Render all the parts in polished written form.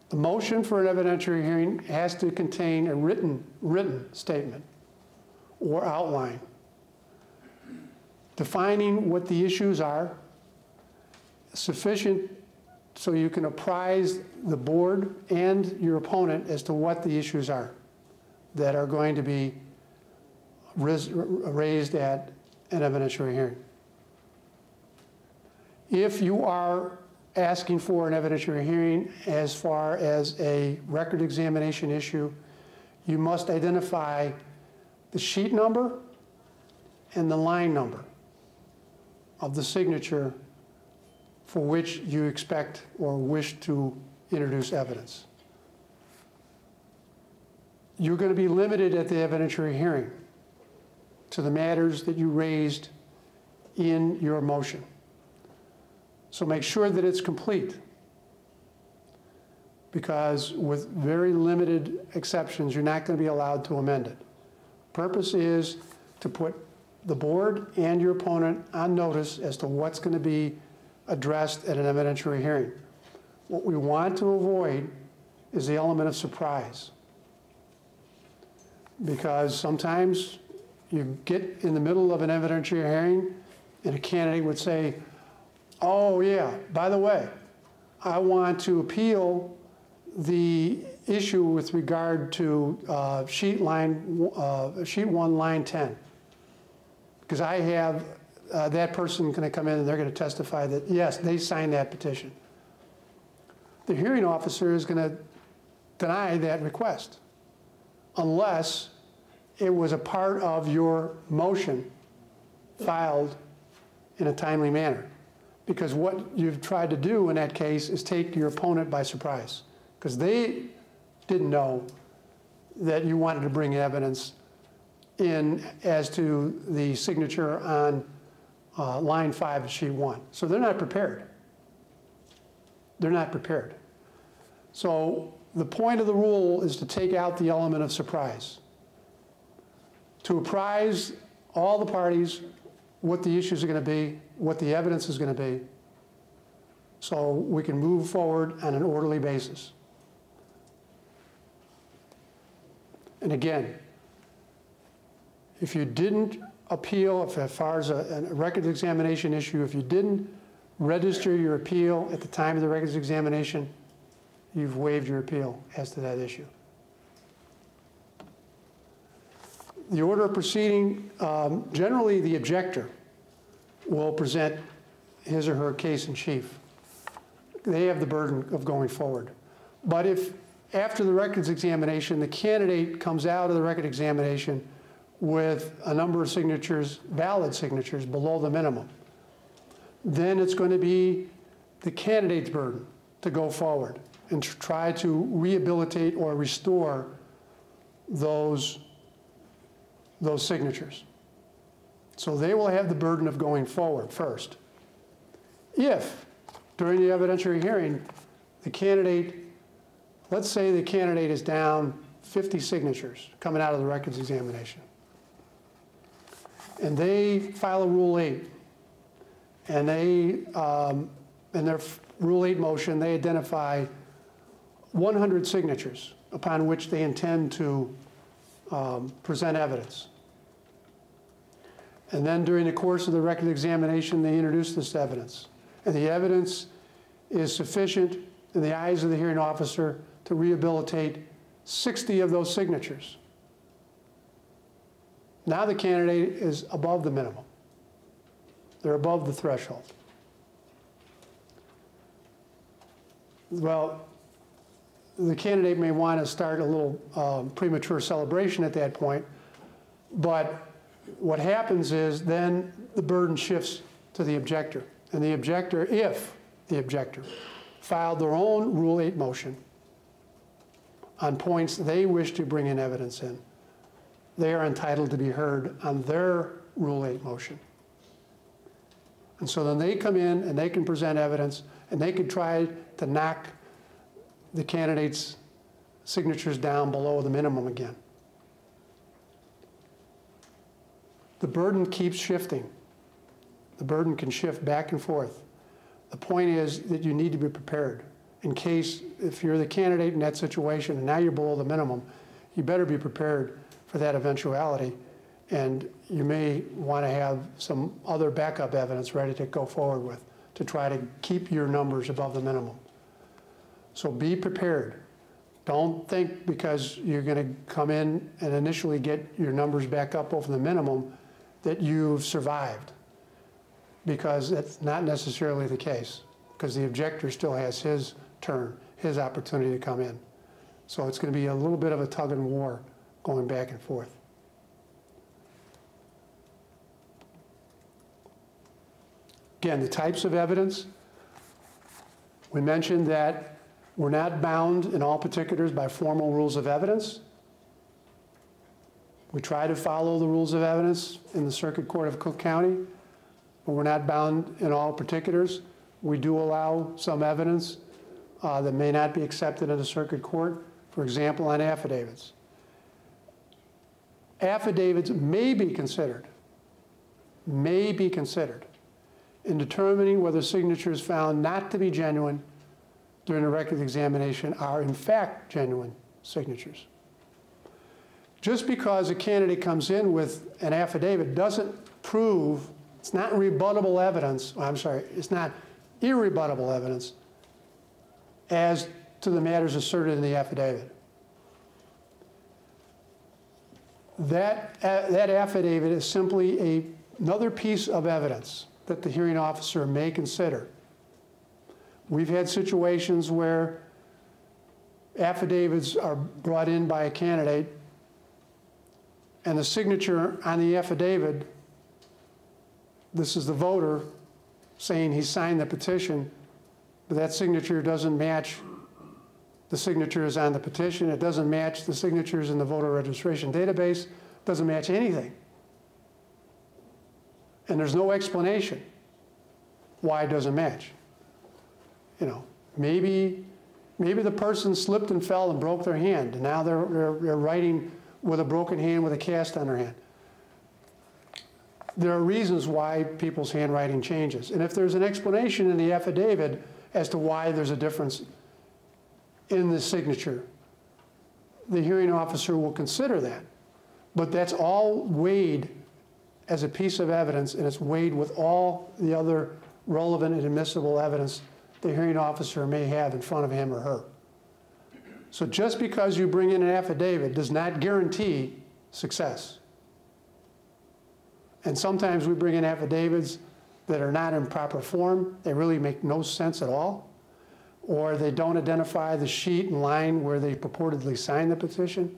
The motion for an evidentiary hearing has to contain a written statement or outline defining what the issues are, sufficient so you can apprise the board and your opponent as to what the issues are that are going to be raised at an evidentiary hearing. If you are asking for an evidentiary hearing as far as a record examination issue, you must identify the sheet number and the line number of the signature for which you expect or wish to introduce evidence. You're going to be limited at the evidentiary hearing to the matters that you raised in your motion. So make sure that it's complete, because with very limited exceptions, you're not going to be allowed to amend it. Purpose is to put the board and your opponent on notice as to what's going to be addressed at an evidentiary hearing. What we want to avoid is the element of surprise, because sometimes you get in the middle of an evidentiary hearing and a candidate would say, oh yeah, by the way, I want to appeal the issue with regard to sheet 1, line 10. Because I have that person going to come in and they're going to testify that, yes, they signed that petition. The hearing officer is going to deny that request unless it was a part of your motion filed in a timely manner. Because what you've tried to do in that case is take your opponent by surprise, because they didn't know that you wanted to bring evidence in as to the signature on line 5 of sheet 1. So they're not prepared. They're not prepared. So the point of the rule is to take out the element of surprise, to apprise all the parties what the issues are going to be, what the evidence is going to be, so we can move forward on an orderly basis. And again, if you didn't appeal, if as far as a records examination issue, if you didn't register your appeal at the time of the records examination, you've waived your appeal as to that issue. The order of proceeding, generally the objector will present his or her case in chief. They have the burden of going forward. But if after the records examination, the candidate comes out of the record examination with a number of signatures, valid signatures, below the minimum, then it's going to be the candidate's burden to go forward and try to rehabilitate or restore those signatures. So they will have the burden of going forward first. If, during the evidentiary hearing, the candidate, let's say the candidate is down 50 signatures coming out of the records examination, and they file a Rule 8, and they, in their Rule 8 motion, they identify 100 signatures upon which they intend to present evidence. And then during the course of the record examination, they introduce this evidence. And the evidence is sufficient in the eyes of the hearing officer to rehabilitate 60 of those signatures. Now the candidate is above the minimum. They're above the threshold. Well, the candidate may want to start a little premature celebration at that point, but what happens is then the burden shifts to the objector. And the objector, if the objector filed their own Rule 8 motion on points they wish to bring in evidence in, they are entitled to be heard on their Rule 8 motion. And so then they come in and they can present evidence and they can try to knock the candidate's signatures down below the minimum again. The burden keeps shifting. The burden can shift back and forth. The point is that you need to be prepared. in case, if you're the candidate in that situation and now you're below the minimum, you better be prepared for that eventuality. And you may want to have some other backup evidence ready to go forward with to try to keep your numbers above the minimum. So be prepared. Don't think because you're going to come in and initially get your numbers back up over the minimum that you've survived, because that's not necessarily the case, because the objector still has his turn, his opportunity to come in. So it's going to be a little bit of a tug and war going back and forth. Again, the types of evidence. We mentioned that we're not bound in all particulars by formal rules of evidence. We try to follow the rules of evidence in the Circuit Court of Cook County, but we're not bound in all particulars. We do allow some evidence that may not be accepted in the Circuit Court, for example, on affidavits. Affidavits may be considered in determining whether signatures found not to be genuine during the record examination are in fact genuine signatures. Just because a candidate comes in with an affidavit doesn't prove, it's not rebuttable evidence, it's not irrebuttable evidence as to the matters asserted in the affidavit. That affidavit is simply another piece of evidence that the hearing officer may consider. We've had situations where affidavits are brought in by a candidate and the signature on the affidavit, this is the voter saying he signed the petition, but that signature doesn't match the signatures on the petition. It doesn't match the signatures in the voter registration database. It doesn't match anything. And there's no explanation why it doesn't match. You know, maybe the person slipped and fell and broke their hand, and now they're writing with a broken hand with a cast on their hand. There are reasons why people's handwriting changes. And if there's an explanation in the affidavit as to why there's a difference in the signature, the hearing officer will consider that. But that's all weighed as a piece of evidence, and it's weighed with all the other relevant and admissible evidence the hearing officer may have in front of him or her. So just because you bring in an affidavit does not guarantee success. And sometimes we bring in affidavits that are not in proper form. They really make no sense at all. Or they don't identify the sheet and line where they purportedly signed the petition.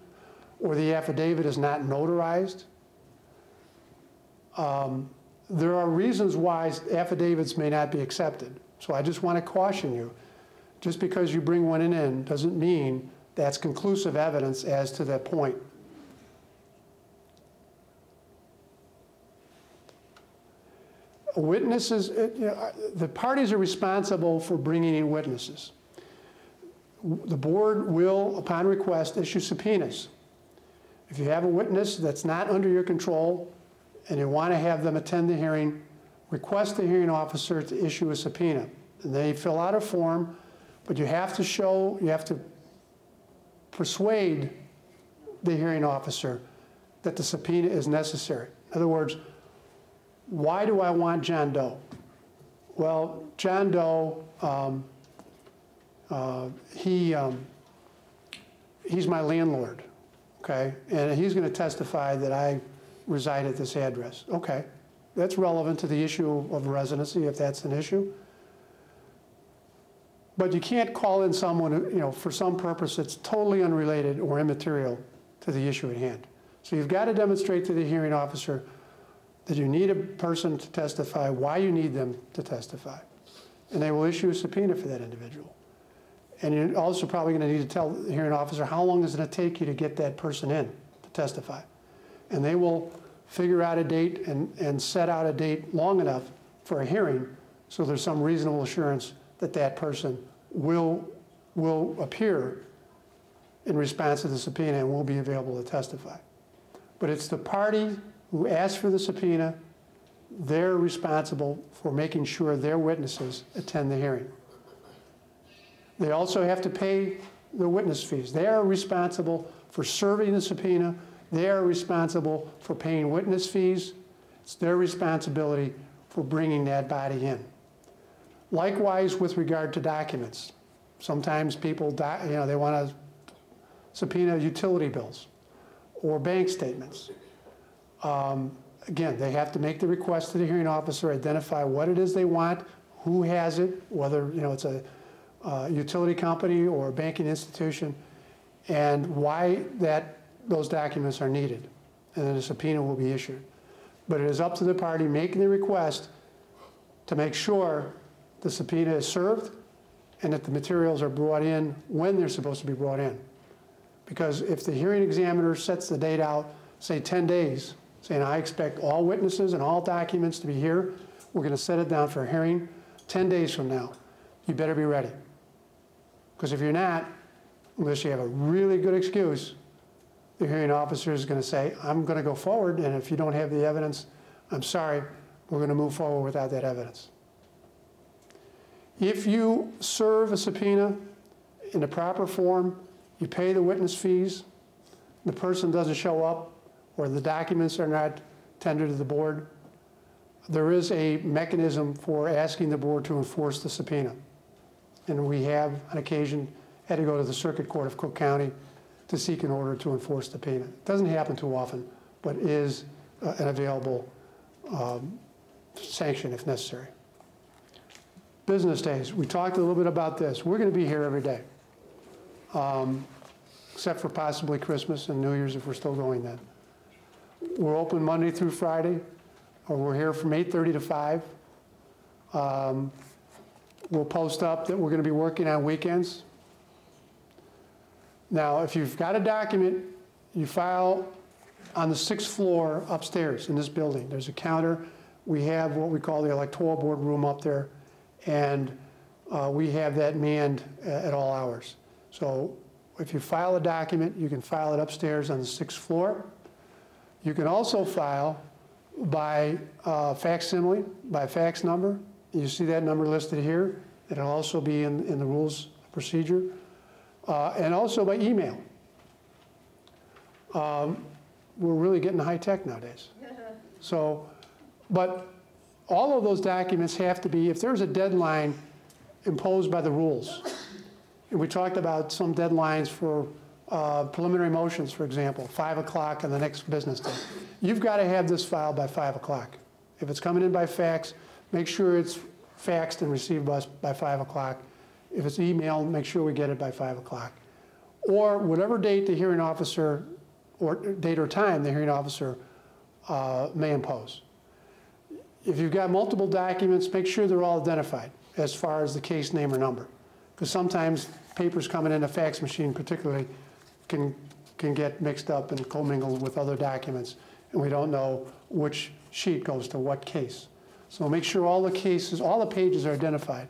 Or the affidavit is not notarized. There are reasons why affidavits may not be accepted. So I just want to caution you. Just because you bring one in doesn't mean that's conclusive evidence as to that point. Witnesses, the parties are responsible for bringing in witnesses. The board will, upon request, issue subpoenas. If you have a witness that's not under your control and you want to have them attend the hearing, request the hearing officer to issue a subpoena. And they fill out a form, but you have to persuade the hearing officer that the subpoena is necessary. In other words, why do I want John Doe? Well, John Doe, he's my landlord, okay? And he's going to testify that I reside at this address. Okay, that's relevant to the issue of residency if that's an issue. But you can't call in someone who, for some purpose that's totally unrelated or immaterial to the issue at hand. So you've got to demonstrate to the hearing officer that you need a person to testify, why you need them to testify. And they will issue a subpoena for that individual. And you're also probably going to need to tell the hearing officer how long is it going to take you to get that person in to testify. And they will figure out a date and set out a date long enough for a hearing so there's some reasonable assurance that that person will appear in response to the subpoena and will be available to testify. But it's the party who asked for the subpoena. They're responsible for making sure their witnesses attend the hearing. They also have to pay the witness fees. They are responsible for serving the subpoena. They are responsible for paying witness fees. It's their responsibility for bringing that body in. Likewise, with regard to documents. Sometimes people, they want to subpoena utility bills or bank statements. Again, they have to make the request to the hearing officer, identify what it is they want, who has it, whether it's a utility company or a banking institution, and why those documents are needed. And then a subpoena will be issued. But it is up to the party making the request to make sure the subpoena is served and that the materials are brought in when they're supposed to be brought in. Because if the hearing examiner sets the date out, say 10 days, saying I expect all witnesses and all documents to be here, we're going to set it down for a hearing 10 days from now. You better be ready. Because if you're not, unless you have a really good excuse, the hearing officer is going to say, I'm going to go forward, and if you don't have the evidence, I'm sorry, we're going to move forward without that evidence. If you serve a subpoena in the proper form, you pay the witness fees, the person doesn't show up, or the documents are not tendered to the board, there is a mechanism for asking the board to enforce the subpoena. And we have, on occasion, had to go to the Circuit Court of Cook County to seek an order to enforce the subpoena. It doesn't happen too often, but is an available sanction if necessary. Business days. We talked a little bit about this. We're going to be here every day, except for possibly Christmas and New Year's if we're still going then. We're open Monday through Friday, or we're here from 8:30 to 5. We'll post up that we're going to be working on weekends. Now, if you've got a document, you file on the 6th floor upstairs in this building. There's a counter. We have what we call the Electoral Board room up there, and we have that manned at all hours. So if you file a document, you can file it upstairs on the 6th floor. You can also file by facsimile, by fax number. You see that number listed here. It'll also be in the rules of procedure. And also by email. We're really getting high tech nowadays. So, but all of those documents have to be, if there's a deadline imposed by the rules, and we talked about some deadlines for preliminary motions, for example, 5 o'clock on the next business day. You've got to have this filed by 5 o'clock. If it's coming in by fax, make sure it's faxed and received by 5 o'clock. If it's emailed, make sure we get it by 5 o'clock. Or whatever date the hearing officer, or date or time the hearing officer may impose. If you've got multiple documents, make sure they're all identified as far as the case name or number. Because sometimes papers coming in a fax machine particularly can get mixed up and commingled with other documents, and we don't know which sheet goes to what case. So make sure all the cases, all the pages are identified.